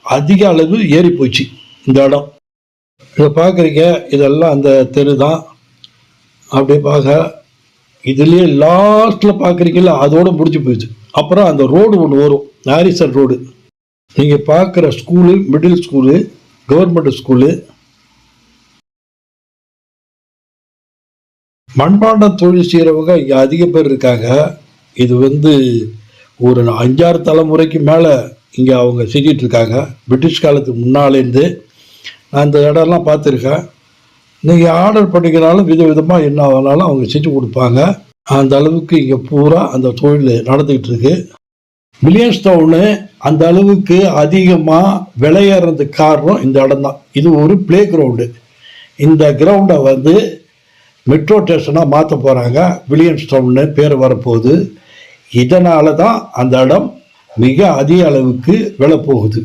அதிக அளவு ஏறி போச்சு இந்த இடம். இதை பார்க்குறீங்க, இதெல்லாம் அந்த தெரு தான். அப்படியே பார்க்க இதுலேயே லாஸ்ட்டில் பார்க்குறீங்களா, அதோடு முடிஞ்சு போயிடுச்சு. அப்புறம் அந்த ரோடு ஒன்று வரும், ஹாரிசன் ரோடு. நீங்கள் பார்க்குற school middle school, government school. மண்பாண்ட தொழில் செய்கிறவங்க இங்கே அதிக பேர் இருக்காங்க. இது ஒரு 5-6 தலைமுறைக்கு மேலே இங்கே அவங்க செஞ்சிட்டு இருக்காங்க. பிரிட்டிஷ் காலத்துக்கு முன்னாலேருந்து நான் இந்த இடம்லாம் பார்த்துருக்கேன். நீங்கள் ஆர்டர் பண்ணிக்கிறாலும் விதவிதமாக என்ன ஆனாலும் அவங்க செஞ்சு கொடுப்பாங்க. அந்த அளவுக்கு இங்கே பூரா அந்த தொழில் நடந்துக்கிட்டு இருக்கு. வில்லியம்ஸ் டவுனு அந்த அளவுக்கு அதிகமாக விளையாடுறதுக்கு காரணம் இந்த இடம் தான். இது ஒரு பிளே கிரவுண்டு. இந்த கிரவுண்டை மெட்ரோ ஸ்டேஷனாக மாற்ற போகிறாங்க. வில்லியம்ஸ் டவுன்னு பேர் வரப்போகுது. இதனால தான் அந்த இடம் மிக அதிக அளவுக்கு விலை போகுது.